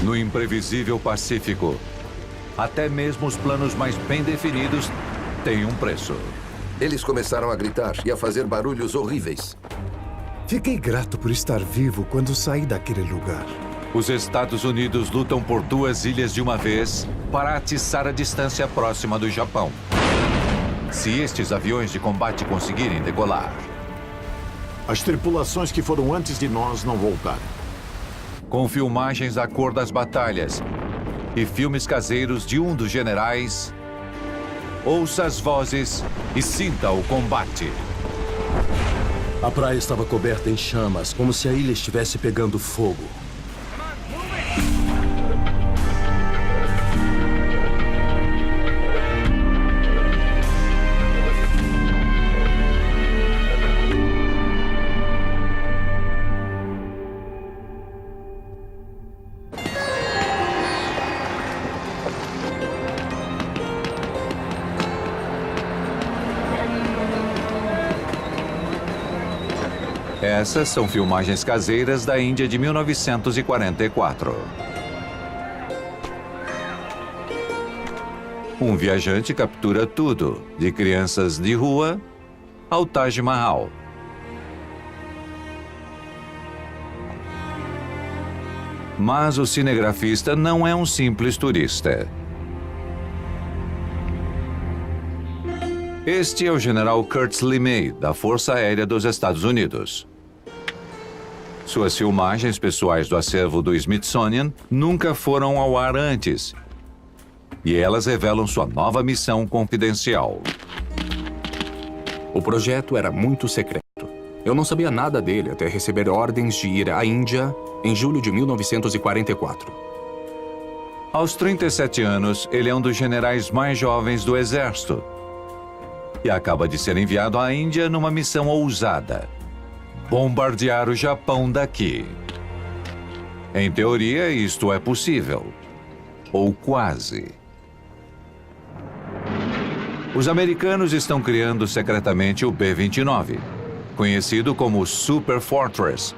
No imprevisível Pacífico, até mesmo os planos mais bem definidos têm um preço. Eles começaram a gritar e a fazer barulhos horríveis. Fiquei grato por estar vivo quando saí daquele lugar. Os Estados Unidos lutam por 2 ilhas de uma vez para atiçar a distância próxima do Japão. Se estes aviões de combate conseguirem decolar. As tripulações que foram antes de nós não voltaram. Com filmagens à cor das batalhas e filmes caseiros de um dos generais, ouça as vozes e sinta o combate. A praia estava coberta em chamas, como se a ilha estivesse pegando fogo. Essas são filmagens caseiras da Índia de 1944. Um viajante captura tudo, de crianças de rua ao Taj Mahal. Mas o cinegrafista não é um simples turista. Este é o general Curtis LeMay, da Força Aérea dos Estados Unidos. Suas filmagens pessoais do acervo do Smithsonian nunca foram ao ar antes. E elas revelam sua nova missão confidencial. O projeto era muito secreto. Eu não sabia nada dele até receber ordens de ir à Índia em julho de 1944. Aos 37 anos, ele é um dos generais mais jovens do Exército. E acaba de ser enviado à Índia numa missão ousada: bombardear o Japão daqui. Em teoria, isto é possível. Ou quase. Os americanos estão criando secretamente o B-29, conhecido como Super Fortress.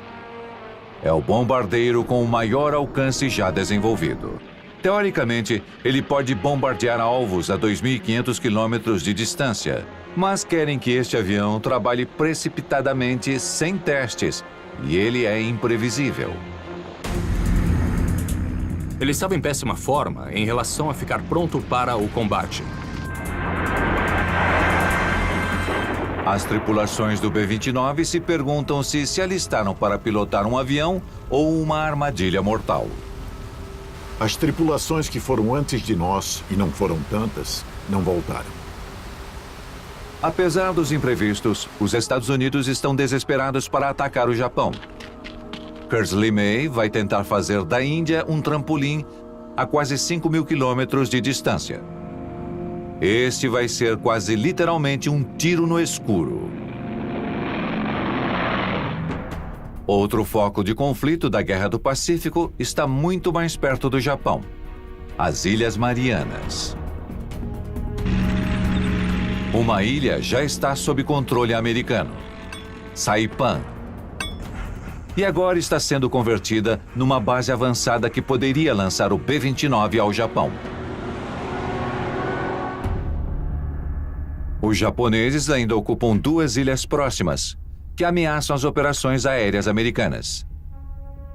É o bombardeiro com o maior alcance já desenvolvido. Teoricamente, ele pode bombardear alvos a 2.500 quilômetros de distância, mas querem que este avião trabalhe precipitadamente, sem testes, e ele é imprevisível. Ele estava em péssima forma em relação a ficar pronto para o combate. As tripulações do B-29 se perguntam se alistaram para pilotar um avião ou uma armadilha mortal. As tripulações que foram antes de nós, e não foram tantas, não voltaram. Apesar dos imprevistos, os Estados Unidos estão desesperados para atacar o Japão. Curtis LeMay vai tentar fazer da Índia um trampolim a quase 5.000 quilômetros de distância. Este vai ser quase literalmente um tiro no escuro. Outro foco de conflito da Guerra do Pacífico está muito mais perto do Japão: as Ilhas Marianas. Uma ilha já está sob controle americano: Saipan. E agora está sendo convertida numa base avançada que poderia lançar o B-29 ao Japão. Os japoneses ainda ocupam 2 ilhas próximas, que ameaçam as operações aéreas americanas.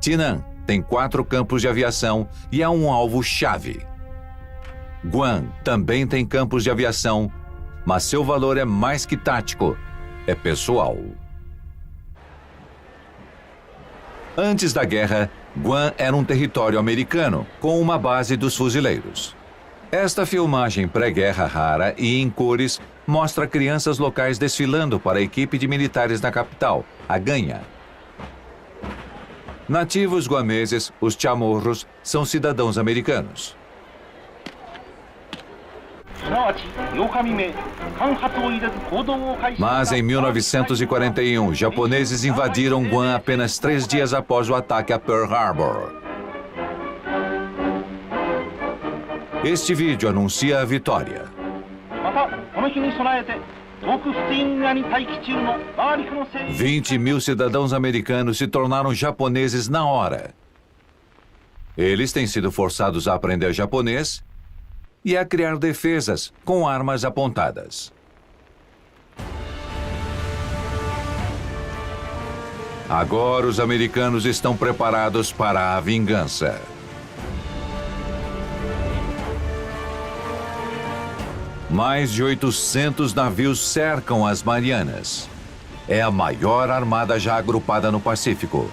Tainan tem 4 campos de aviação e é um alvo-chave. Guam também tem campos de aviação, mas seu valor é mais que tático, é pessoal. Antes da guerra, Guam era um território americano, com uma base dos fuzileiros. Esta filmagem pré-guerra rara e em cores mostra crianças locais desfilando para a equipe de militares na capital, a Ganha. Nativos guameses, os chamorros, são cidadãos americanos. Mas em 1941, japoneses invadiram Guam apenas 3 dias após o ataque a Pearl Harbor. Este vídeo anuncia a vitória. 20.000 cidadãos americanos se tornaram japoneses na hora. Eles têm sido forçados a aprender japonês e a criar defesas com armas apontadas. Agora os americanos estão preparados para a vingança. Mais de 800 navios cercam as Marianas. É a maior armada já agrupada no Pacífico.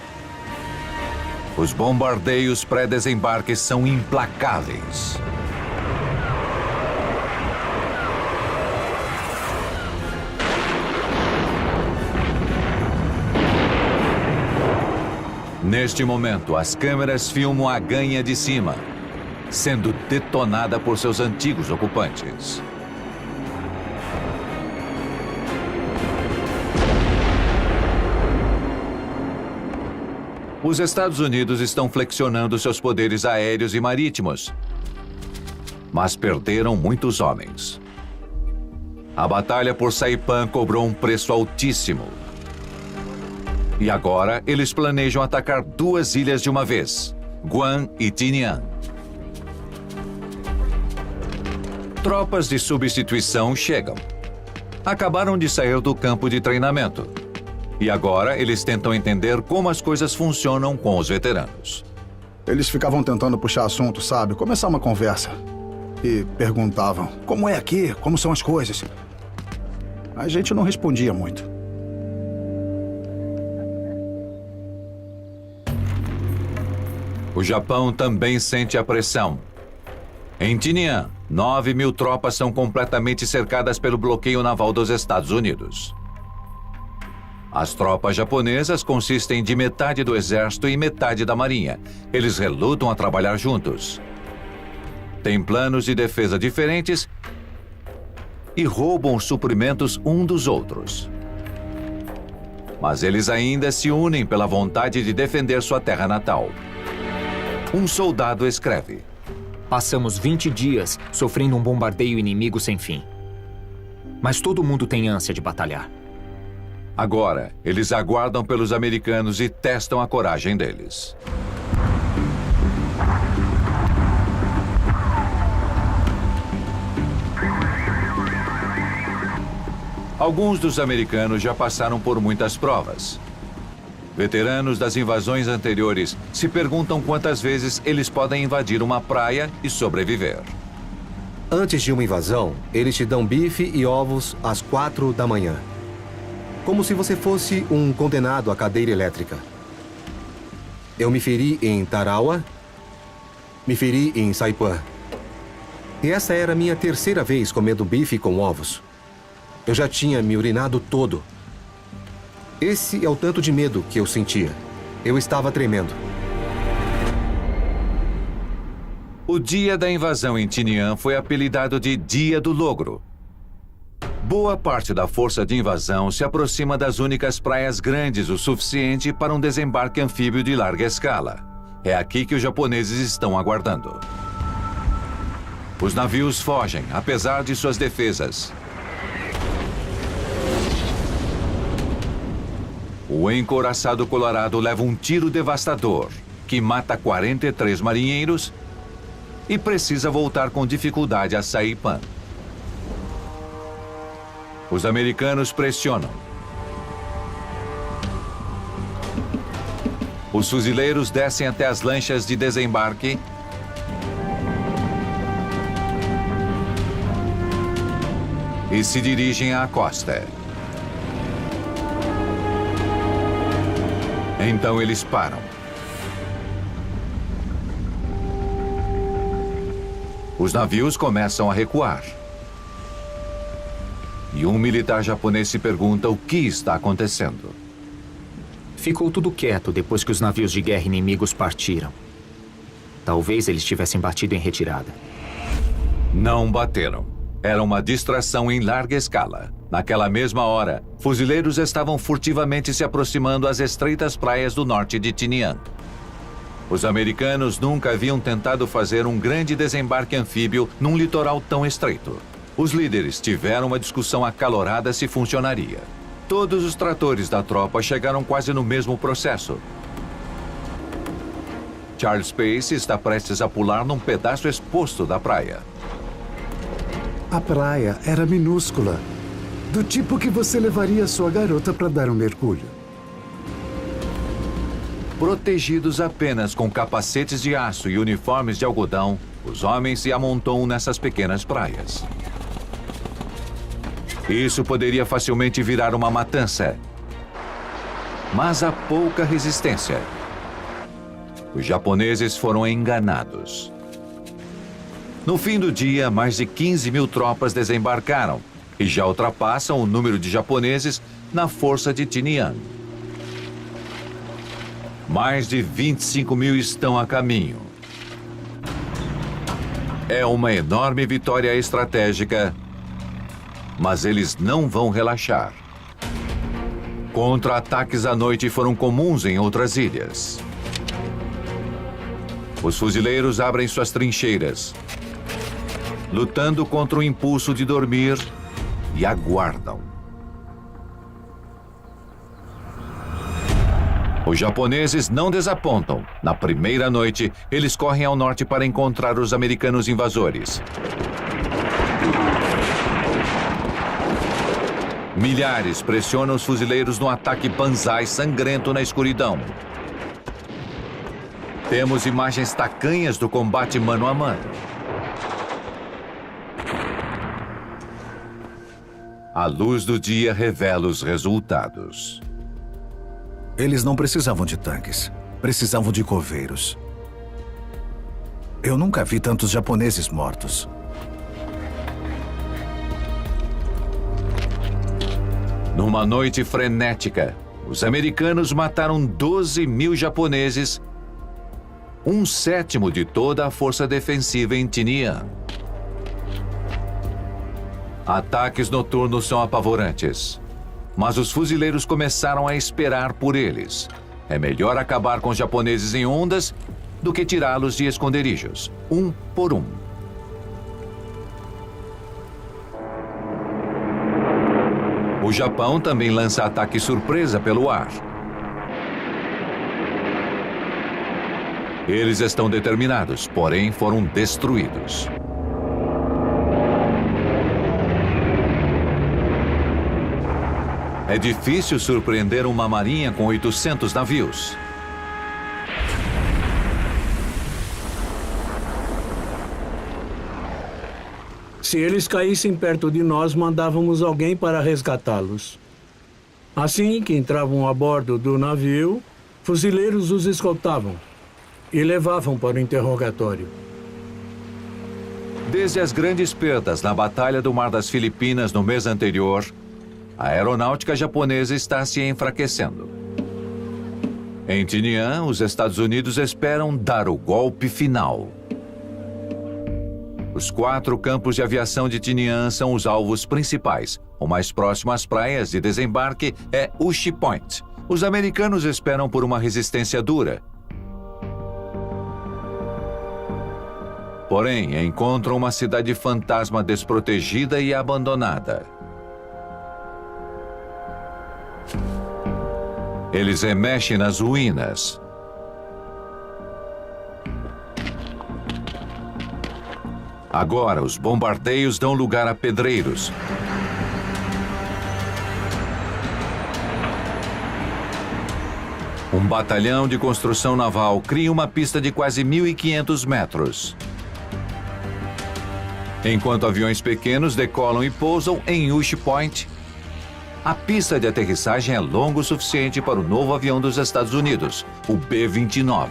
Os bombardeios pré-desembarque são implacáveis. Neste momento, as câmeras filmam a ganha de cima, sendo detonada por seus antigos ocupantes. Os Estados Unidos estão flexionando seus poderes aéreos e marítimos, mas perderam muitos homens. A batalha por Saipan cobrou um preço altíssimo. E agora eles planejam atacar 2 ilhas de uma vez, Guam e Tinian. Tropas de substituição chegam. Acabaram de sair do campo de treinamento. E agora eles tentam entender como as coisas funcionam com os veteranos. Eles ficavam tentando puxar assunto, sabe? Começar uma conversa. E perguntavam, como é aqui? Como são as coisas? A gente não respondia muito. O Japão também sente a pressão. Em Tinian, 9.000 tropas são completamente cercadas pelo bloqueio naval dos Estados Unidos. As tropas japonesas consistem de metade do exército e metade da marinha. Eles relutam a trabalhar juntos. Têm planos de defesa diferentes e roubam os suprimentos um dos outros. Mas eles ainda se unem pela vontade de defender sua terra natal. Um soldado escreve: Passamos 20 dias sofrendo um bombardeio inimigo sem fim. Mas todo mundo tem ânsia de batalhar. Agora, eles aguardam pelos americanos e testam a coragem deles. Alguns dos americanos já passaram por muitas provas. Veteranos das invasões anteriores se perguntam quantas vezes eles podem invadir uma praia e sobreviver. Antes de uma invasão, eles te dão bife e ovos às 4 da manhã. Como se você fosse um condenado à cadeira elétrica. Eu me feri em Tarawa, me feri em Saipan. E essa era a minha 3ª vez comendo bife com ovos. Eu já tinha me urinado todo. Esse é o tanto de medo que eu sentia. Eu estava tremendo. O dia da invasão em Tinian foi apelidado de Dia do Logro. Boa parte da força de invasão se aproxima das únicas praias grandes o suficiente para um desembarque anfíbio de larga escala. É aqui que os japoneses estão aguardando. Os navios fogem, apesar de suas defesas. O encouraçado Colorado leva um tiro devastador, que mata 43 marinheiros e precisa voltar com dificuldade a Saipan. Os americanos pressionam. Os fuzileiros descem até as lanchas de desembarque e se dirigem à costa. Então eles param. Os navios começam a recuar. E um militar japonês se pergunta o que está acontecendo. Ficou tudo quieto depois que os navios de guerra inimigos partiram. Talvez eles tivessem batido em retirada. Não bateram. Era uma distração em larga escala. Naquela mesma hora, fuzileiros estavam furtivamente se aproximando às estreitas praias do norte de Tinian. Os americanos nunca haviam tentado fazer um grande desembarque anfíbio num litoral tão estreito. Os líderes tiveram uma discussão acalorada se funcionaria. Todos os tratores da tropa chegaram quase no mesmo processo. Charles Pace está prestes a pular num pedaço exposto da praia. A praia era minúscula, do tipo que você levaria sua garota para dar um mergulho. Protegidos apenas com capacetes de aço e uniformes de algodão, os homens se amontoam nessas pequenas praias. Isso poderia facilmente virar uma matança. Mas há pouca resistência. Os japoneses foram enganados. No fim do dia, mais de 15 mil tropas desembarcaram e já ultrapassam o número de japoneses na força de Tinian. Mais de 25 mil estão a caminho. É uma enorme vitória estratégica, mas eles não vão relaxar. Contra-ataques à noite foram comuns em outras ilhas. Os fuzileiros abrem suas trincheiras, lutando contra o impulso de dormir, e aguardam. Os japoneses não desapontam. Na primeira noite, eles correm ao norte para encontrar os americanos invasores. Milhares pressionam os fuzileiros no ataque banzai sangrento na escuridão. Temos imagens tacanhas do combate mano a mano. A luz do dia revela os resultados. Eles não precisavam de tanques. Precisavam de coveiros. Eu nunca vi tantos japoneses mortos. Numa noite frenética, os americanos mataram 12 mil japoneses, um sétimo de toda a força defensiva em Tinian. Ataques noturnos são apavorantes, mas os fuzileiros começaram a esperar por eles. É melhor acabar com os japoneses em ondas do que tirá-los de esconderijos, um por um. O Japão também lança ataque surpresa pelo ar. Eles estão determinados, porém foram destruídos. É difícil surpreender uma marinha com 800 navios. Se eles caíssem perto de nós, mandávamos alguém para resgatá-los. Assim que entravam a bordo do navio, fuzileiros os escoltavam e levavam para o interrogatório. Desde as grandes perdas na Batalha do Mar das Filipinas no mês anterior, a aeronáutica japonesa está se enfraquecendo. Em Tinian, os Estados Unidos esperam dar o golpe final. Os 4 campos de aviação de Tinian são os alvos principais. O mais próximo às praias de desembarque é Ushi Point. Os americanos esperam por uma resistência dura. Porém, encontram uma cidade fantasma desprotegida e abandonada. Eles remexem nas ruínas. Agora, os bombardeios dão lugar a pedreiros. Um batalhão de construção naval cria uma pista de quase 1.500 metros. Enquanto aviões pequenos decolam e pousam em Ushi Point, a pista de aterrissagem é longa o suficiente para o novo avião dos Estados Unidos, o B-29.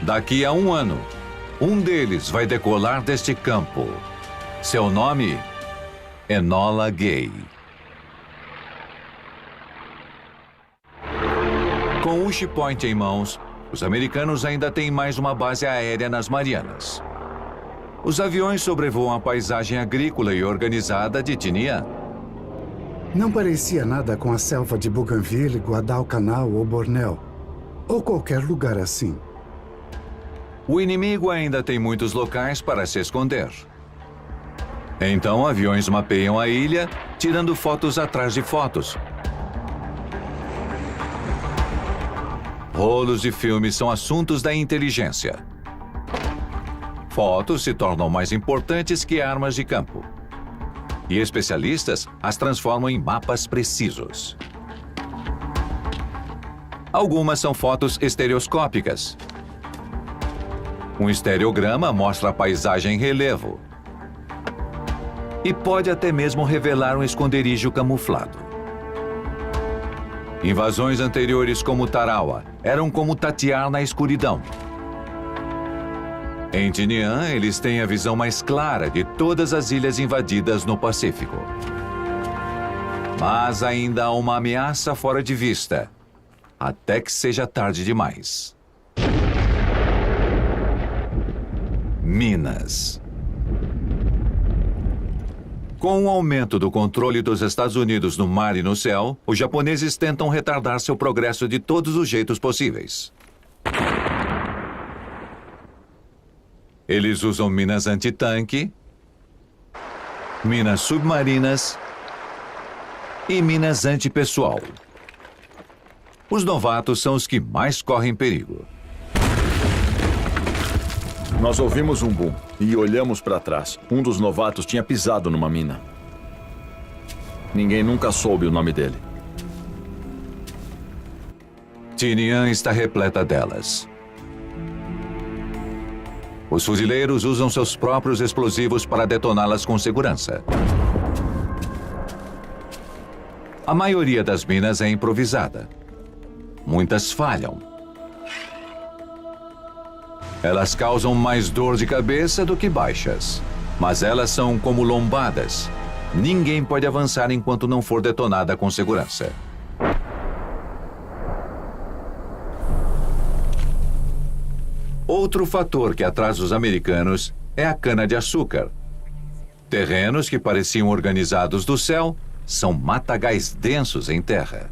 Daqui a um ano, um deles vai decolar deste campo. Seu nome? Enola Gay. Com Ushi Point em mãos, os americanos ainda têm mais uma base aérea nas Marianas. Os aviões sobrevoam a paisagem agrícola e organizada de Tinian. Não parecia nada com a selva de Bougainville, Guadalcanal ou Bornéu, ou qualquer lugar assim. O inimigo ainda tem muitos locais para se esconder. Então, aviões mapeiam a ilha, tirando fotos atrás de fotos. Rolos de filme são assuntos da inteligência. Fotos se tornam mais importantes que armas de campo. E especialistas as transformam em mapas precisos. Algumas são fotos estereoscópicas. Um estereograma mostra a paisagem em relevo. E pode até mesmo revelar um esconderijo camuflado. Invasões anteriores como Tarawa eram como tatear na escuridão. Em Tinian, eles têm a visão mais clara de todas as ilhas invadidas no Pacífico. Mas ainda há uma ameaça fora de vista, até que seja tarde demais. Minas. Com o aumento do controle dos Estados Unidos no mar e no céu, os japoneses tentam retardar seu progresso de todos os jeitos possíveis. Eles usam minas antitanque, minas submarinas e minas antipessoal. Os novatos são os que mais correm perigo. Nós ouvimos um boom e olhamos para trás. Um dos novatos tinha pisado numa mina. Ninguém nunca soube o nome dele. Tinian está repleta delas. Os fuzileiros usam seus próprios explosivos para detoná-las com segurança. A maioria das minas é improvisada. Muitas falham. Elas causam mais dor de cabeça do que baixas. Mas elas são como lombadas. Ninguém pode avançar enquanto não for detonada com segurança. Outro fator que atrasa os americanos é a cana-de-açúcar. Terrenos que pareciam organizados do céu são matagais densos em terra.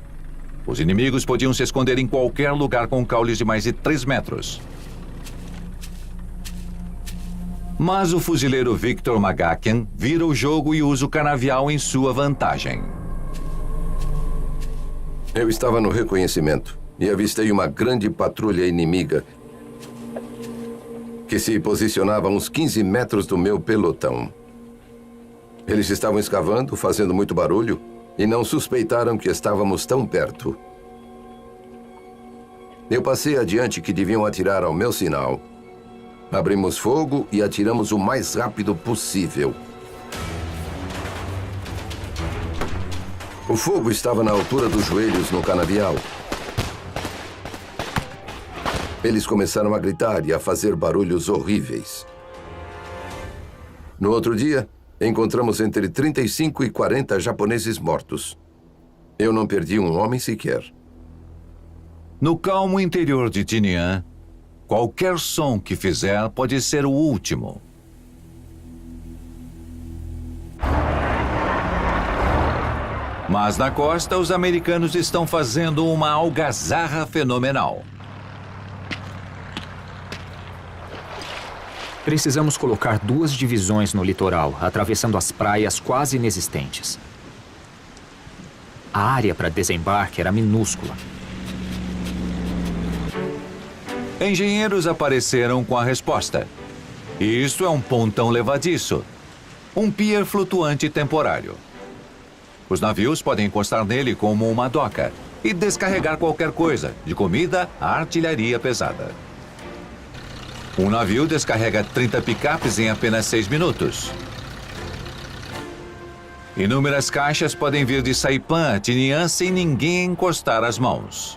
Os inimigos podiam se esconder em qualquer lugar com caules de mais de 3 metros. Mas o fuzileiro Victor Magakian vira o jogo e usa o canavial em sua vantagem. Eu estava no reconhecimento e avistei uma grande patrulha inimiga que se posicionava a uns 15 metros do meu pelotão. Eles estavam escavando, fazendo muito barulho, e não suspeitaram que estávamos tão perto. Eu passei adiante que deviam atirar ao meu sinal. Abrimos fogo e atiramos o mais rápido possível. O fogo estava na altura dos joelhos no canavial. Eles começaram a gritar e a fazer barulhos horríveis. No outro dia, encontramos entre 35 e 40 japoneses mortos. Eu não perdi um homem sequer. No calmo interior de Tinian, qualquer som que fizer pode ser o último. Mas na costa, os americanos estão fazendo uma algazarra fenomenal. Precisamos colocar 2 divisões no litoral, atravessando as praias quase inexistentes. A área para desembarque era minúscula. Engenheiros apareceram com a resposta. Isto é um pontão levadiço. Um pier flutuante temporário. Os navios podem encostar nele como uma doca e descarregar qualquer coisa, de comida a artilharia pesada. Um navio descarrega 30 picapes em apenas 6 minutos. Inúmeras caixas podem vir de Saipan a Tinian sem ninguém encostar as mãos.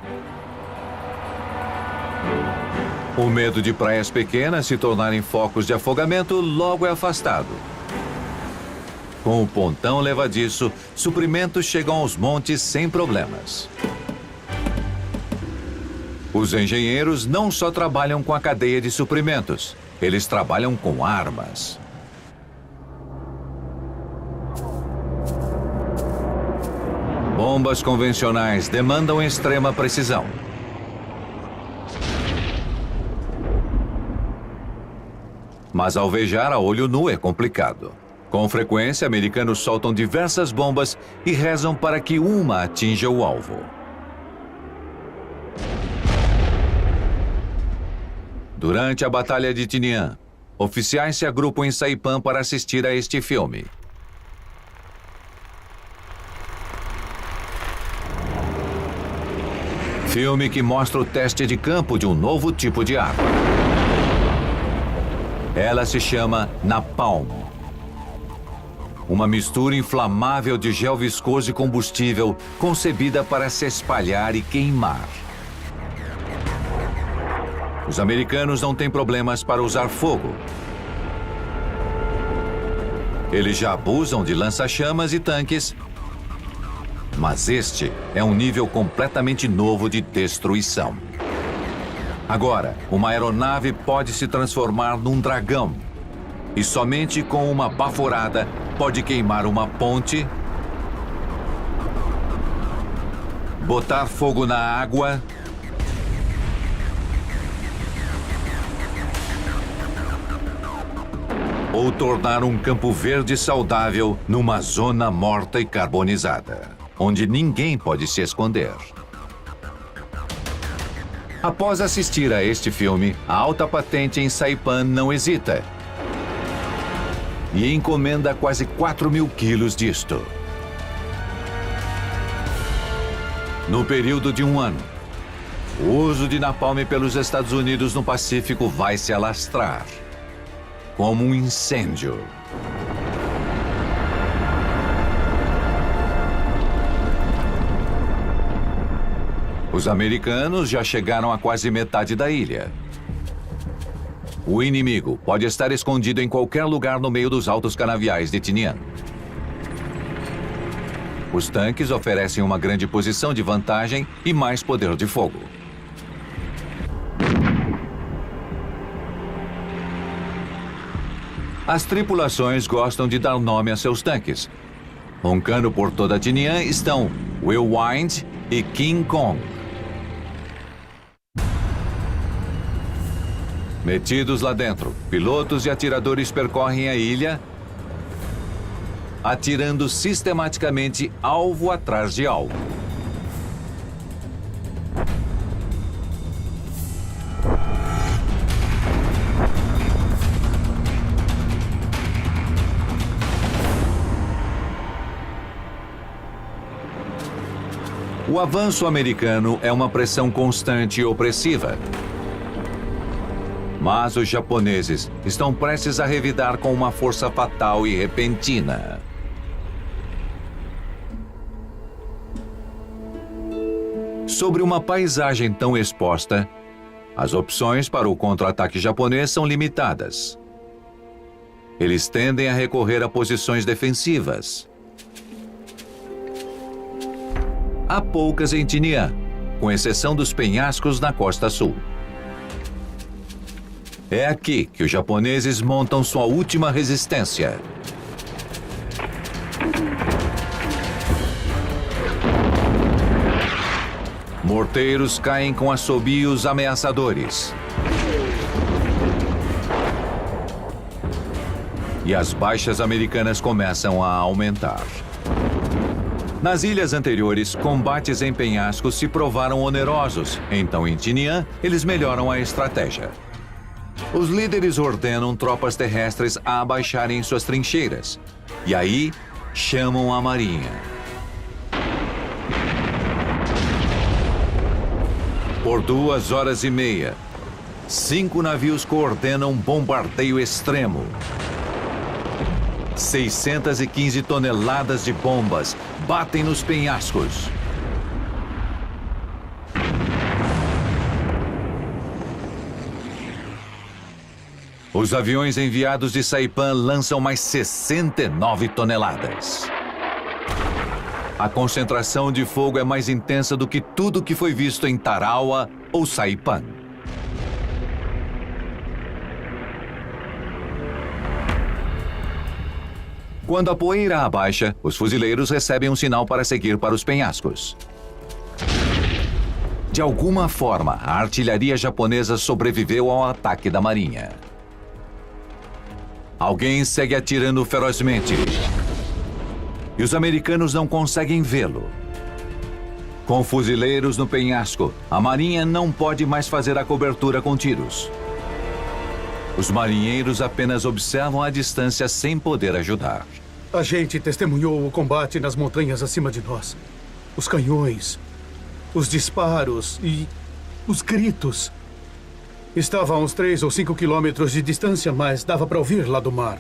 O medo de praias pequenas se tornarem focos de afogamento logo é afastado. Com o pontão levadiço, suprimentos chegam aos montes sem problemas. Os engenheiros não só trabalham com a cadeia de suprimentos, eles trabalham com armas. Bombas convencionais demandam extrema precisão. Mas alvejar a olho nu é complicado. Com frequência, americanos soltam diversas bombas e rezam para que uma atinja o alvo. Durante a Batalha de Tinian, oficiais se agrupam em Saipan para assistir a este filme. Filme que mostra o teste de campo de um novo tipo de arma. Ela se chama Napalm. Uma mistura inflamável de gel viscoso e combustível concebida para se espalhar e queimar. Os americanos não têm problemas para usar fogo. Eles já abusam de lança-chamas e tanques, mas este é um nível completamente novo de destruição. Agora, uma aeronave pode se transformar num dragão. E somente com uma baforada pode queimar uma ponte, botar fogo na água, ou tornar um campo verde saudável numa zona morta e carbonizada, onde ninguém pode se esconder. Após assistir a este filme, a alta patente em Saipan não hesita e encomenda quase 4.000 quilos disto. No período de 1 ano, o uso de napalm pelos Estados Unidos no Pacífico vai se alastrar como um incêndio. Os americanos já chegaram a quase metade da ilha. O inimigo pode estar escondido em qualquer lugar no meio dos altos canaviais de Tinian. Os tanques oferecem uma grande posição de vantagem e mais poder de fogo. As tripulações gostam de dar nome a seus tanques. Roncando por toda Tinian estão Whirlwind e King Kong. Metidos lá dentro, pilotos e atiradores percorrem a ilha, atirando sistematicamente alvo atrás de alvo. O avanço americano é uma pressão constante e opressiva. Mas os japoneses estão prestes a revidar com uma força fatal e repentina. Sobre uma paisagem tão exposta, as opções para o contra-ataque japonês são limitadas. Eles tendem a recorrer a posições defensivas. Há poucas em Tinian, com exceção dos penhascos na costa sul. É aqui que os japoneses montam sua última resistência. Morteiros caem com assobios ameaçadores. E as baixas americanas começam a aumentar. Nas ilhas anteriores, combates em penhascos se provaram onerosos, então em Tinian, eles melhoram a estratégia. Os líderes ordenam tropas terrestres a abaixarem suas trincheiras. E aí, chamam a marinha. Por 2 horas e meia, 5 navios coordenam um bombardeio extremo. 615 toneladas de bombas batem nos penhascos. Os aviões enviados de Saipan lançam mais 69 toneladas. A concentração de fogo é mais intensa do que tudo que foi visto em Tarawa ou Saipan. Quando a poeira abaixa, os fuzileiros recebem um sinal para seguir para os penhascos. De alguma forma, a artilharia japonesa sobreviveu ao ataque da marinha. Alguém segue atirando ferozmente. E os americanos não conseguem vê-lo. Com fuzileiros no penhasco, a marinha não pode mais fazer a cobertura com tiros. Os marinheiros apenas observam à distância sem poder ajudar. A gente testemunhou o combate nas montanhas acima de nós. Os canhões, os disparos e os gritos. Estava a uns 3 ou 5 quilômetros de distância, mas dava para ouvir lá do mar.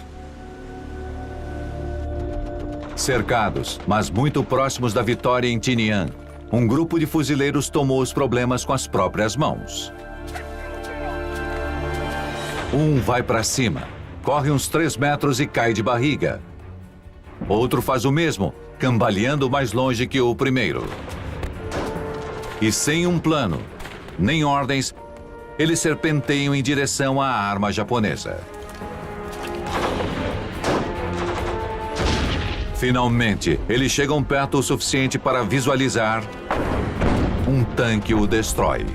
Cercados, mas muito próximos da vitória em Tinian, um grupo de fuzileiros tomou os problemas com as próprias mãos. Um vai para cima, corre uns 3 metros e cai de barriga. Outro faz o mesmo, cambaleando mais longe que o primeiro. E sem um plano, nem ordens, eles serpenteiam em direção à arma japonesa. Finalmente, eles chegam perto o suficiente para visualizar. Um tanque o destrói.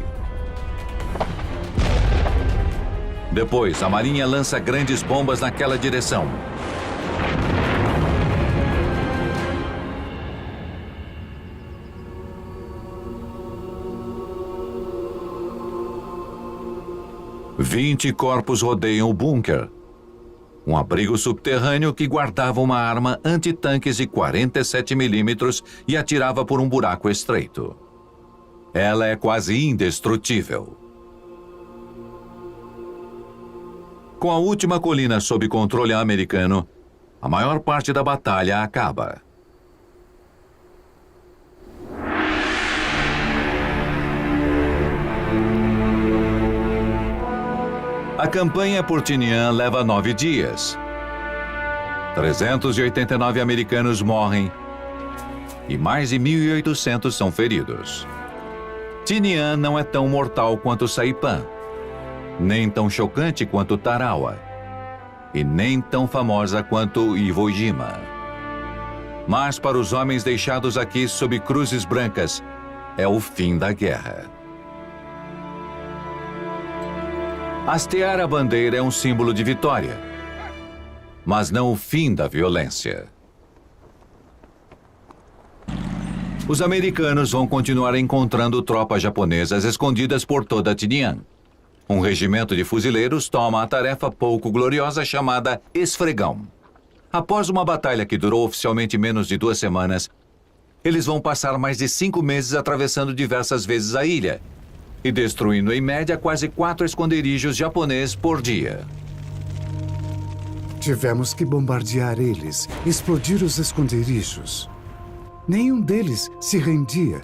Depois, a marinha lança grandes bombas naquela direção. Vinte corpos rodeiam o bunker. Um abrigo subterrâneo que guardava uma arma antitanques de 47 milímetros e atirava por um buraco estreito. Ela é quase indestrutível. Com a última colina sob controle americano, a maior parte da batalha acaba. A campanha por Tinian leva 9 dias. 389 americanos morrem e mais de 1.800 são feridos. Tinian não é tão mortal quanto Saipan, nem tão chocante quanto Tarawa, e nem tão famosa quanto Iwo Jima. Mas para os homens deixados aqui sob cruzes brancas, é o fim da guerra. Hastear a bandeira é um símbolo de vitória, mas não o fim da violência. Os americanos vão continuar encontrando tropas japonesas escondidas por toda Tinian. Um regimento de fuzileiros toma a tarefa pouco gloriosa chamada Esfregão. Após uma batalha que durou oficialmente menos de 2 semanas, eles vão passar mais de 5 meses atravessando diversas vezes a ilha e destruindo em média quase 4 esconderijos japoneses por dia. Tivemos que bombardear eles, explodir os esconderijos. Nenhum deles se rendia.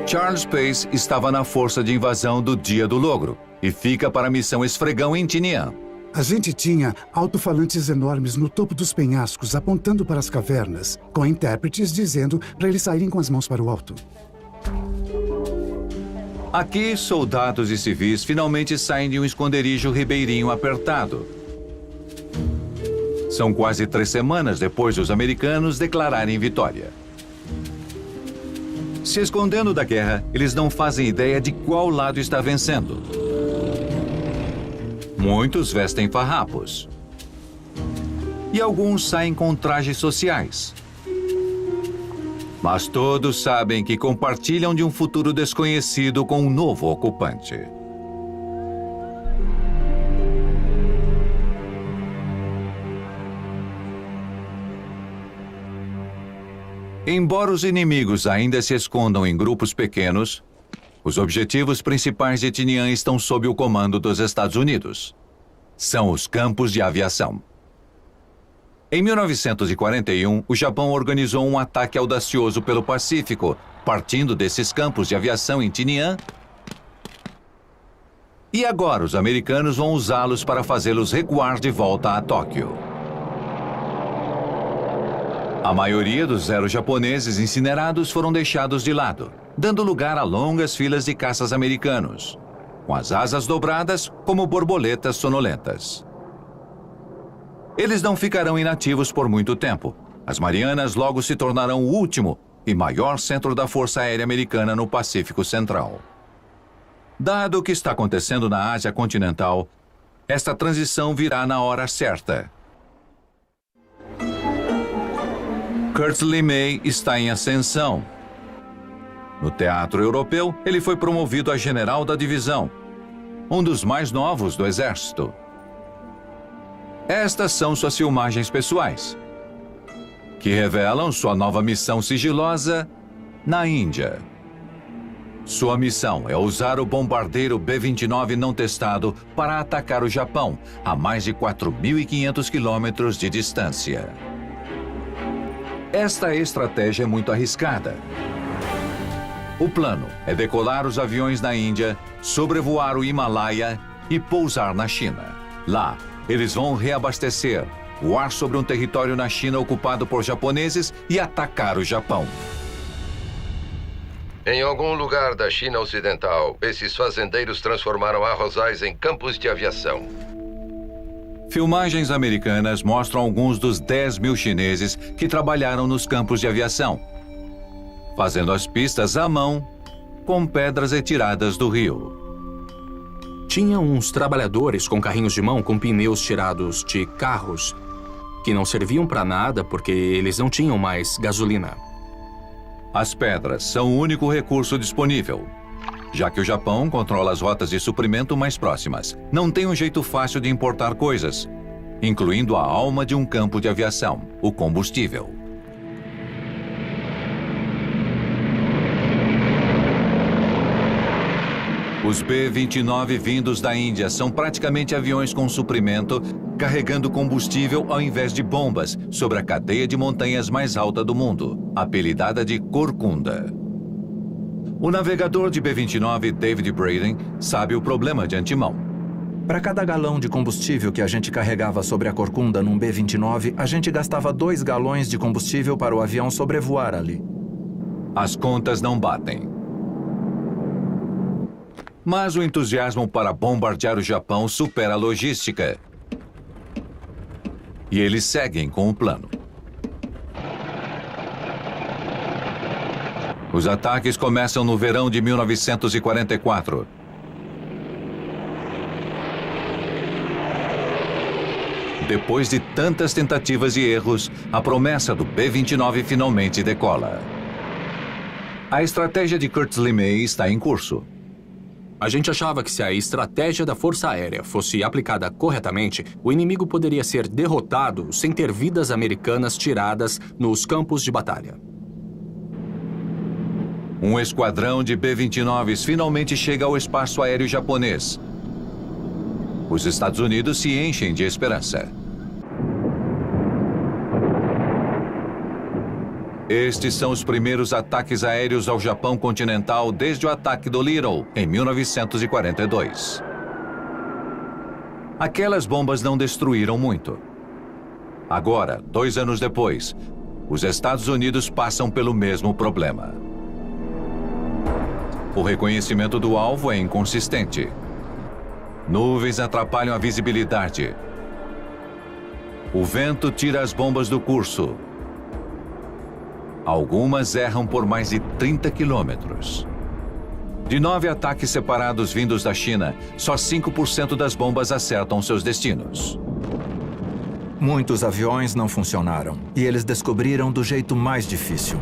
Charles Pace estava na força de invasão do Dia do Logro e fica para a missão Esfregão em Tinian. A gente tinha alto-falantes enormes no topo dos penhascos, apontando para as cavernas, com intérpretes dizendo para eles saírem com as mãos para o alto. Aqui, soldados e civis finalmente saem de um esconderijo ribeirinho apertado. São quase 3 semanas depois dos americanos declararem vitória. Se escondendo da guerra, eles não fazem ideia de qual lado está vencendo. Muitos vestem farrapos. E alguns saem com trajes sociais. Mas todos sabem que compartilham de um futuro desconhecido com um novo ocupante. Embora os inimigos ainda se escondam em grupos pequenos, os objetivos principais de Tinian estão sob o comando dos Estados Unidos. São os campos de aviação. Em 1941, o Japão organizou um ataque audacioso pelo Pacífico, partindo desses campos de aviação em Tinian. E agora os americanos vão usá-los para fazê-los recuar de volta a Tóquio. A maioria dos 0 japoneses incinerados foram deixados de lado, dando lugar a longas filas de caças americanos, com as asas dobradas como borboletas sonolentas. Eles não ficarão inativos por muito tempo. As Marianas logo se tornarão o último e maior centro da Força Aérea Americana no Pacífico Central. Dado o que está acontecendo na Ásia continental, esta transição virá na hora certa. Curtis LeMay está em ascensão. No teatro europeu, ele foi promovido a general da divisão, um dos mais novos do exército. Estas são suas filmagens pessoais, que revelam sua nova missão sigilosa na Índia. Sua missão é usar o bombardeiro B-29 não testado para atacar o Japão a mais de 4.500 quilômetros de distância. Esta estratégia é muito arriscada. O plano é decolar os aviões na Índia, sobrevoar o Himalaia e pousar na China. Lá, eles vão reabastecer, voar sobre um território na China ocupado por japoneses e atacar o Japão. Em algum lugar da China Ocidental, esses fazendeiros transformaram arrozais em campos de aviação. Filmagens americanas mostram alguns dos 10.000 chineses que trabalharam nos campos de aviação, fazendo as pistas à mão com pedras retiradas do rio. Tinha uns trabalhadores com carrinhos de mão com pneus tirados de carros que não serviam para nada porque eles não tinham mais gasolina. As pedras são o único recurso disponível, já que o Japão controla as rotas de suprimento mais próximas. Não tem um jeito fácil de importar coisas, incluindo a alma de um campo de aviação, o combustível. Os B-29 vindos da Índia são praticamente aviões com suprimento, carregando combustível ao invés de bombas sobre a cadeia de montanhas mais alta do mundo, apelidada de Corcunda. O navegador de B-29, David Braden, sabe o problema de antemão. Para cada galão de combustível que a gente carregava sobre a Corcunda num B-29, a gente gastava 2 galões de combustível para o avião sobrevoar ali. As contas não batem. Mas o entusiasmo para bombardear o Japão supera a logística. E eles seguem com o plano. Os ataques começam no verão de 1944. Depois de tantas tentativas e erros, a promessa do B-29 finalmente decola. A estratégia de Curtis LeMay está em curso. A gente achava que se a estratégia da Força Aérea fosse aplicada corretamente, o inimigo poderia ser derrotado sem ter vidas americanas tiradas nos campos de batalha. Um esquadrão de B-29s finalmente chega ao espaço aéreo japonês. Os Estados Unidos se enchem de esperança. Estes são os primeiros ataques aéreos ao Japão continental desde o ataque do Little, em 1942. Aquelas bombas não destruíram muito. Agora, 2 anos depois, os Estados Unidos passam pelo mesmo problema. O reconhecimento do alvo é inconsistente. Nuvens atrapalham a visibilidade. O vento tira as bombas do curso. Algumas erram por mais de 30 quilômetros. De 9 ataques separados vindos da China, só 5% das bombas acertam seus destinos. Muitos aviões não funcionaram, e eles descobriram do jeito mais difícil.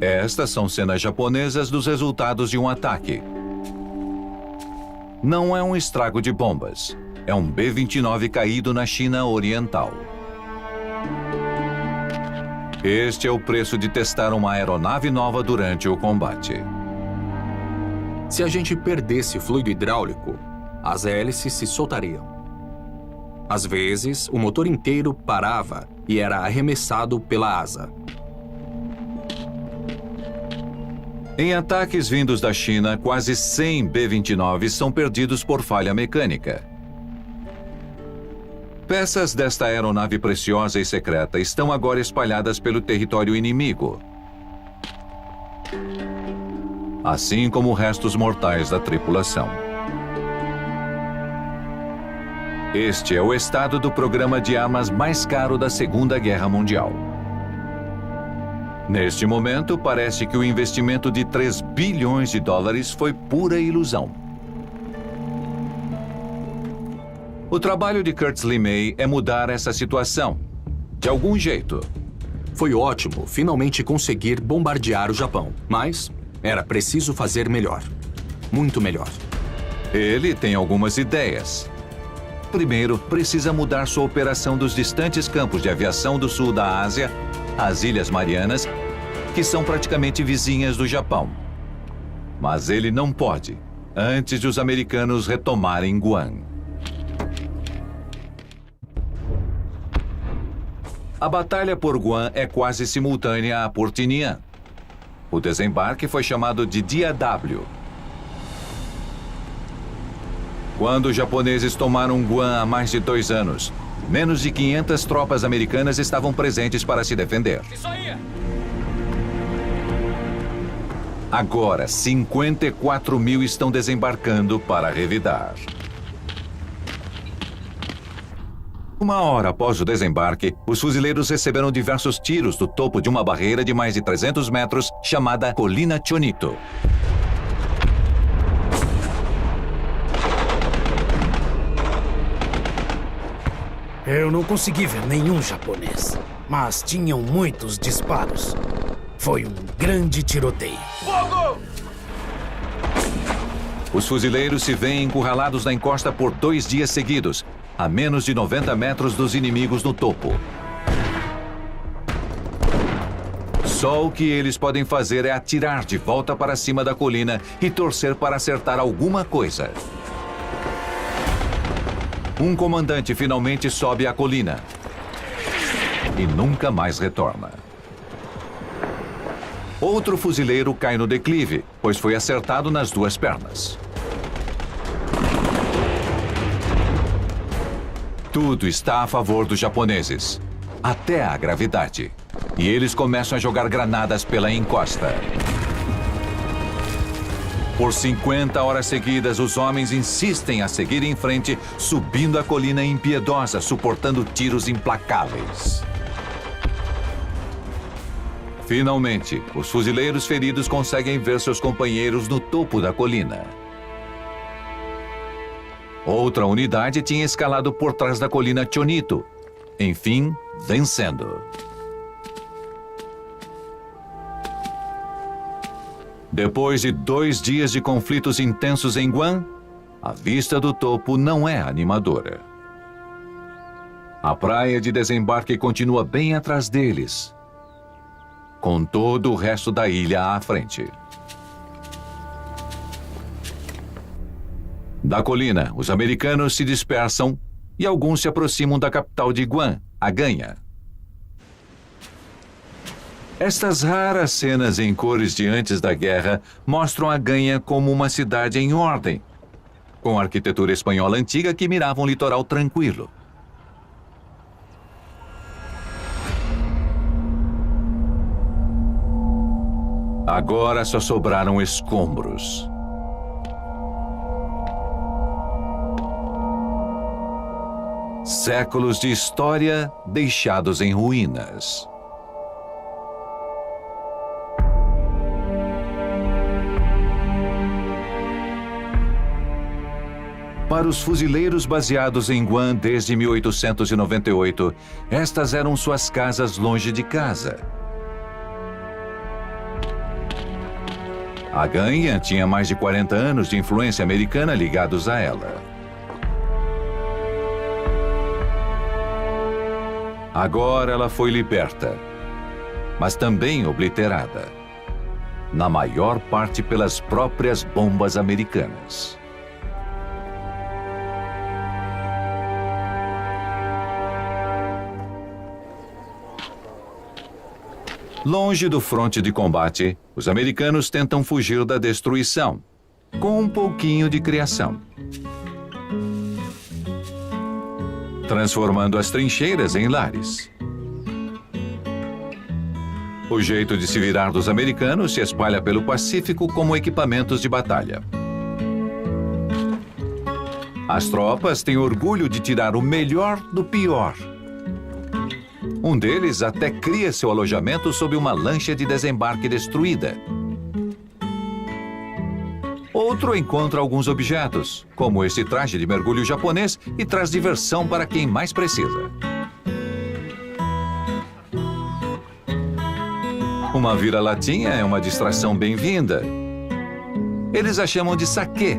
Estas são cenas japonesas dos resultados de um ataque. Não é um estrago de bombas. É um B-29 caído na China Oriental. Este é o preço de testar uma aeronave nova durante o combate. Se a gente perdesse fluido hidráulico, as hélices se soltariam. Às vezes, o motor inteiro parava e era arremessado pela asa. Em ataques vindos da China, quase 100 B-29 são perdidos por falha mecânica. Peças desta aeronave preciosa e secreta estão agora espalhadas pelo território inimigo, assim como restos mortais da tripulação. Este é o estado do programa de armas mais caro da Segunda Guerra Mundial. Neste momento, parece que o investimento de 3 bilhões de dólares foi pura ilusão. O trabalho de Curtis LeMay é mudar essa situação de algum jeito. Foi ótimo finalmente conseguir bombardear o Japão, mas era preciso fazer melhor. Muito melhor. Ele tem algumas ideias. Primeiro, precisa mudar sua operação dos distantes campos de aviação do sul da Ásia às Ilhas Marianas, que são praticamente vizinhas do Japão. Mas ele não pode, antes de os americanos retomarem Guam. A batalha por Guam é quase simultânea à por Tinian. O desembarque foi chamado de Dia W. Quando os japoneses tomaram Guam há mais de 2 anos, menos de 500 tropas americanas estavam presentes para se defender. Isso aí! Agora, 54 mil estão desembarcando para revidar. 1 hora após o desembarque, os fuzileiros receberam diversos tiros do topo de uma barreira de mais de 300 metros chamada Colina Chonito. Eu não consegui ver nenhum japonês, mas tinham muitos disparos. Foi um grande tiroteio. Fogo! Os fuzileiros se veem encurralados na encosta por 2 dias seguidos, a menos de 90 metros dos inimigos no topo. Só o que eles podem fazer é atirar de volta para cima da colina e torcer para acertar alguma coisa. Um comandante finalmente sobe a colina e nunca mais retorna. Outro fuzileiro cai no declive, pois foi acertado nas 2 pernas. Tudo está a favor dos japoneses, até a gravidade. E eles começam a jogar granadas pela encosta. Por 50 horas seguidas, os homens insistem a seguir em frente, subindo a colina impiedosa, suportando tiros implacáveis. Finalmente, os fuzileiros feridos conseguem ver seus companheiros no topo da colina. Outra unidade tinha escalado por trás da colina Chonito, enfim, vencendo. Depois de 2 dias de conflitos intensos em Guam, a vista do topo não é animadora. A praia de desembarque continua bem atrás deles, com todo o resto da ilha à frente. Da colina, os americanos se dispersam e alguns se aproximam da capital de Guam, a Ganha. Estas raras cenas em cores de antes da guerra mostram a Ganha como uma cidade em ordem, com arquitetura espanhola antiga que mirava um litoral tranquilo. Agora só sobraram escombros. Séculos de história deixados em ruínas. Para os fuzileiros baseados em Guam desde 1898, estas eram suas casas longe de casa. A Ganha tinha mais de 40 anos de influência americana ligados a ela. Agora ela foi liberta, mas também obliterada, na maior parte pelas próprias bombas americanas. Longe do fronte de combate, os americanos tentam fugir da destruição, com um pouquinho de criação. Transformando as trincheiras em lares. O jeito de se virar dos americanos se espalha pelo Pacífico como equipamentos de batalha. As tropas têm orgulho de tirar o melhor do pior. Um deles até cria seu alojamento sob uma lancha de desembarque destruída. Outro encontra alguns objetos, como esse traje de mergulho japonês, e traz diversão para quem mais precisa. Uma vira-latinha é uma distração bem-vinda. Eles a chamam de saquê,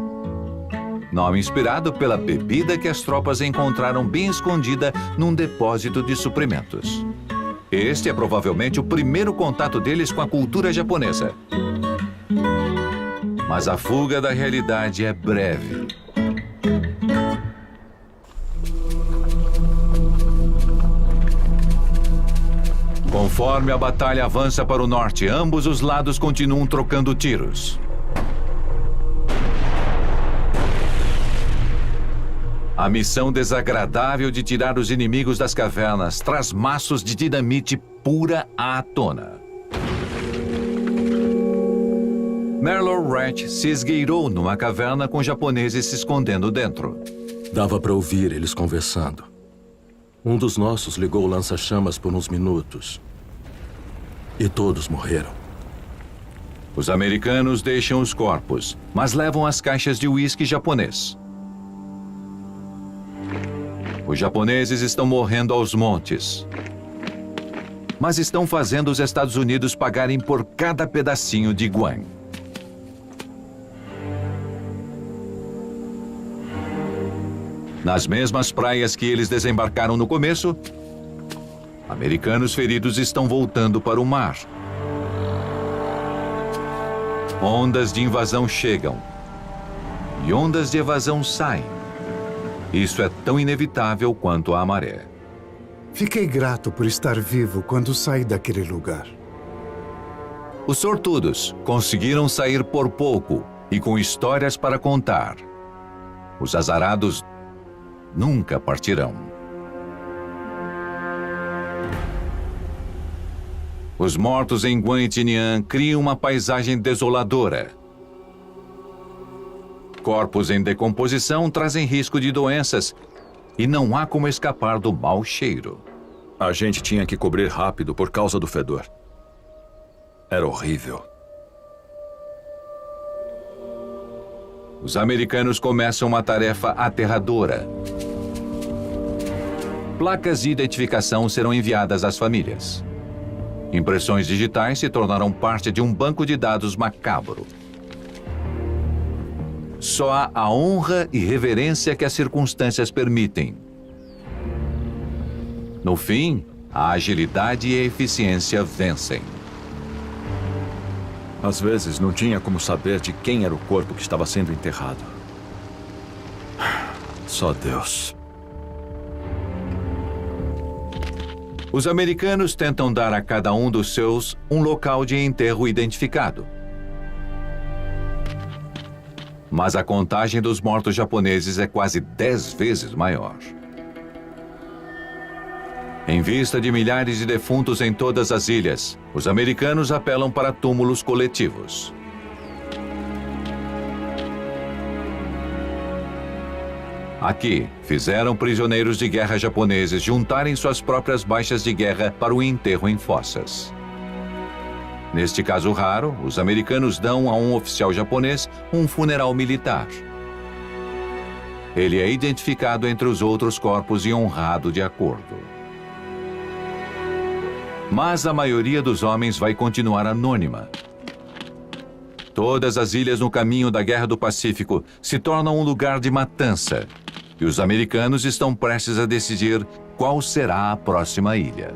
nome inspirado pela bebida que as tropas encontraram bem escondida num depósito de suprimentos. Este é provavelmente o primeiro contato deles com a cultura japonesa. Mas a fuga da realidade é breve. Conforme a batalha avança para o norte, ambos os lados continuam trocando tiros. A missão desagradável de tirar os inimigos das cavernas traz maços de dinamite pura à tona. Merlo Ratch se esgueirou numa caverna com japoneses se escondendo dentro. Dava para ouvir eles conversando. Um dos nossos ligou o lança-chamas por uns minutos. E todos morreram. Os americanos deixam os corpos, mas levam as caixas de uísque japonês. Os japoneses estão morrendo aos montes. Mas estão fazendo os Estados Unidos pagarem por cada pedacinho de Guam. Nas mesmas praias que eles desembarcaram no começo, americanos feridos estão voltando para o mar. Ondas de invasão chegam e ondas de evasão saem. Isso é tão inevitável quanto a maré. Fiquei grato por estar vivo quando saí daquele lugar. Os sortudos conseguiram sair por pouco e com histórias para contar. Os azarados nunca partirão. Os mortos em Guam e Tinian criam uma paisagem desoladora. Corpos em decomposição trazem risco de doenças e não há como escapar do mau cheiro. A gente tinha que cobrir rápido por causa do fedor. Era horrível. Os americanos começam uma tarefa aterradora. Placas de identificação serão enviadas às famílias. Impressões digitais se tornarão parte de um banco de dados macabro. Só há a honra e reverência que as circunstâncias permitem. No fim, a agilidade e a eficiência vencem. Às vezes, não tinha como saber de quem era o corpo que estava sendo enterrado. Só Deus. Os americanos tentam dar a cada um dos seus um local de enterro identificado. Mas a contagem dos mortos japoneses é quase 10 vezes maior. Em vista de milhares de defuntos em todas as ilhas, os americanos apelam para túmulos coletivos. Aqui, fizeram prisioneiros de guerra japoneses juntarem suas próprias baixas de guerra para o enterro em fossas. Neste caso raro, os americanos dão a um oficial japonês um funeral militar. Ele é identificado entre os outros corpos e honrado de acordo. Mas a maioria dos homens vai continuar anônima. Todas as ilhas no caminho da Guerra do Pacífico se tornam um lugar de matança. E os americanos estão prestes a decidir qual será a próxima ilha.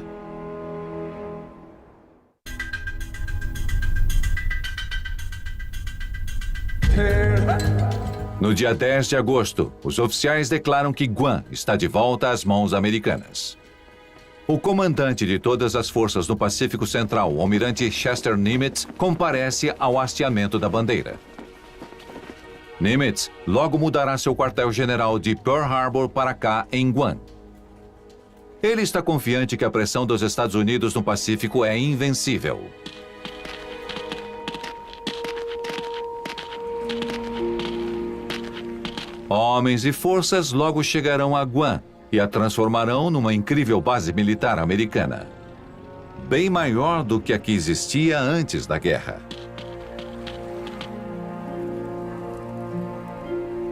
No dia 10 de agosto, os oficiais declaram que Guam está de volta às mãos americanas. O comandante de todas as forças no Pacífico Central, o almirante Chester Nimitz, comparece ao hasteamento da bandeira. Nimitz logo mudará seu quartel-general de Pearl Harbor para cá, em Guam. Ele está confiante que a pressão dos Estados Unidos no Pacífico é invencível. Homens e forças logo chegarão a Guam e a transformarão numa incrível base militar americana. Bem maior do que a que existia antes da guerra.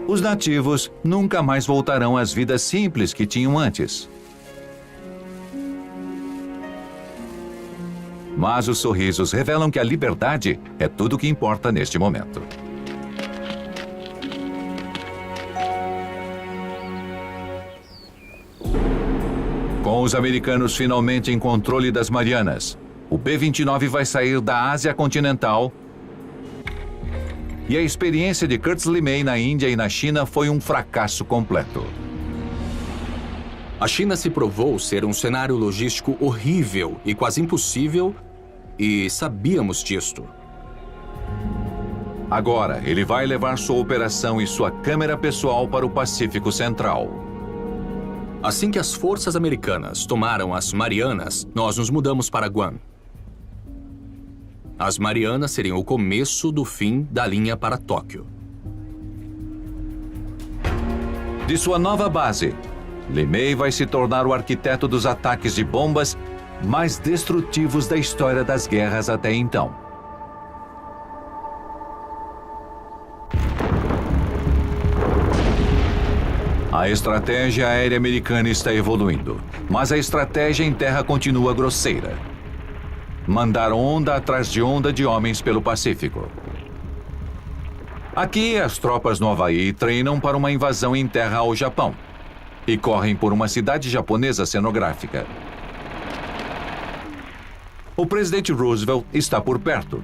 Os nativos nunca mais voltarão às vidas simples que tinham antes. Mas os sorrisos revelam que a liberdade é tudo o que importa neste momento. Com os americanos finalmente em controle das Marianas, o B-29 vai sair da Ásia continental e a experiência de Curtis LeMay na Índia e na China foi um fracasso completo. A China se provou ser um cenário logístico horrível e quase impossível, e sabíamos disto. Agora, ele vai levar sua operação e sua câmera pessoal para o Pacífico Central. Assim que as forças americanas tomaram as Marianas, nós nos mudamos para Guam. As Marianas seriam o começo do fim da linha para Tóquio. De sua nova base, LeMay vai se tornar o arquiteto dos ataques de bombas mais destrutivos da história das guerras até então. A estratégia aérea americana está evoluindo, mas a estratégia em terra continua grosseira. Mandar onda atrás de onda de homens pelo Pacífico. Aqui, as tropas no Havaí treinam para uma invasão em terra ao Japão e correm por uma cidade japonesa cenográfica. O presidente Roosevelt está por perto.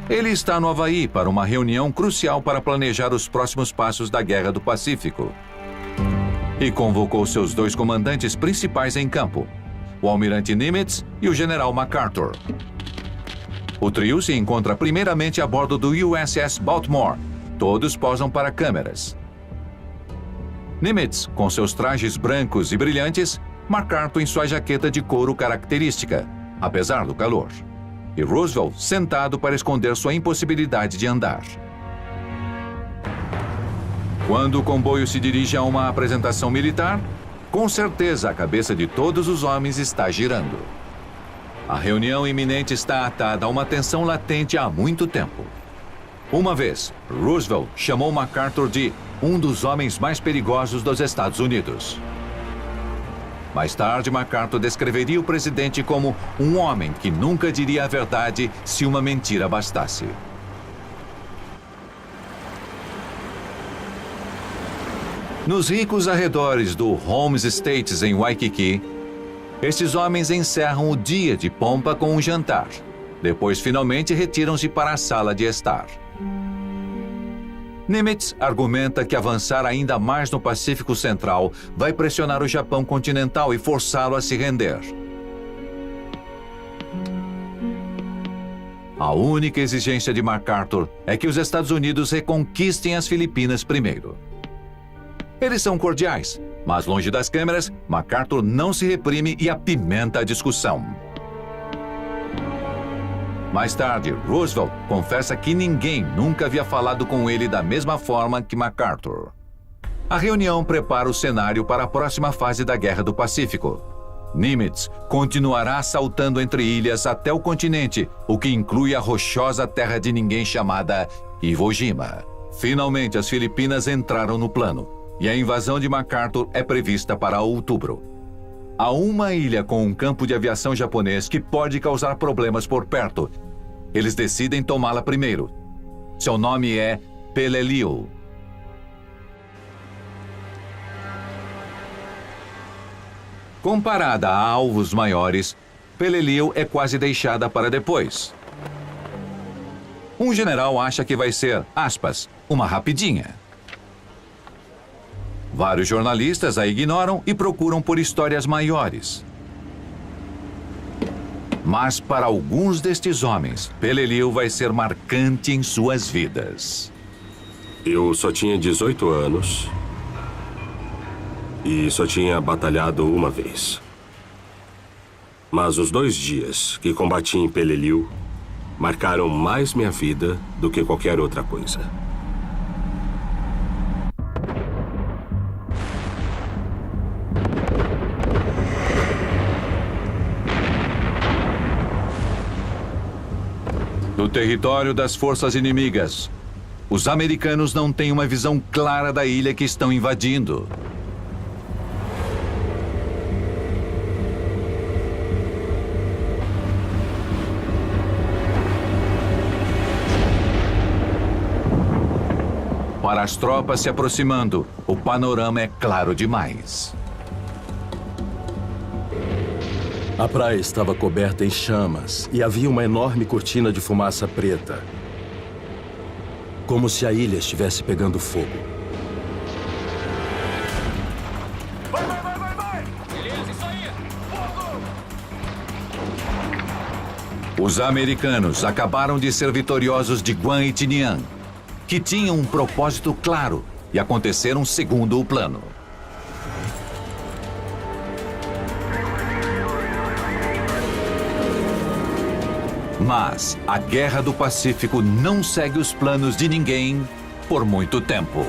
Ele está no Havaí para uma reunião crucial para planejar os próximos passos da Guerra do Pacífico. E convocou seus dois comandantes principais em campo, o almirante Nimitz e o general MacArthur. O trio se encontra primeiramente a bordo do USS Baltimore. Todos posam para câmeras. Nimitz, com seus trajes brancos e brilhantes, MacArthur em sua jaqueta de couro característica, apesar do calor. E Roosevelt sentado para esconder sua impossibilidade de andar. Quando o comboio se dirige a uma apresentação militar, com certeza a cabeça de todos os homens está girando. A reunião iminente está atada a uma tensão latente há muito tempo. Uma vez, Roosevelt chamou MacArthur de um dos homens mais perigosos dos Estados Unidos. Mais tarde, MacArthur descreveria o presidente como um homem que nunca diria a verdade se uma mentira bastasse. Nos ricos arredores do Holmes Estates em Waikiki, estes homens encerram o dia de pompa com um jantar. Depois, finalmente, retiram-se para a sala de estar. Nimitz argumenta que avançar ainda mais no Pacífico Central vai pressionar o Japão continental e forçá-lo a se render. A única exigência de MacArthur é que os Estados Unidos reconquistem as Filipinas primeiro. Eles são cordiais, mas longe das câmeras, MacArthur não se reprime e apimenta a discussão. Mais tarde, Roosevelt confessa que ninguém nunca havia falado com ele da mesma forma que MacArthur. A reunião prepara o cenário para a próxima fase da Guerra do Pacífico. Nimitz continuará saltando entre ilhas até o continente, o que inclui a rochosa terra de ninguém chamada Iwo Jima. Finalmente, as Filipinas entraram no plano, e a invasão de MacArthur é prevista para outubro. Há uma ilha com um campo de aviação japonês que pode causar problemas por perto. Eles decidem tomá-la primeiro. Seu nome é Peleliu. Comparada a alvos maiores, Peleliu é quase deixada para depois. Um general acha que vai ser, aspas, uma rapidinha. Vários jornalistas a ignoram e procuram por histórias maiores. Mas para alguns destes homens, Peleliu vai ser marcante em suas vidas. Eu só tinha 18 anos e só tinha batalhado uma vez. Mas os 2 dias que combati em Peleliu marcaram mais minha vida do que qualquer outra coisa. No território das forças inimigas, os americanos não têm uma visão clara da ilha que estão invadindo. Para as tropas se aproximando, o panorama é claro demais. A praia estava coberta em chamas e havia uma enorme cortina de fumaça preta. Como se a ilha estivesse pegando fogo. Beleza, isso aí! Fogo! Os americanos acabaram de ser vitoriosos de Guam e Tinian, que tinham um propósito claro e aconteceram segundo o plano. Mas a Guerra do Pacífico não segue os planos de ninguém por muito tempo.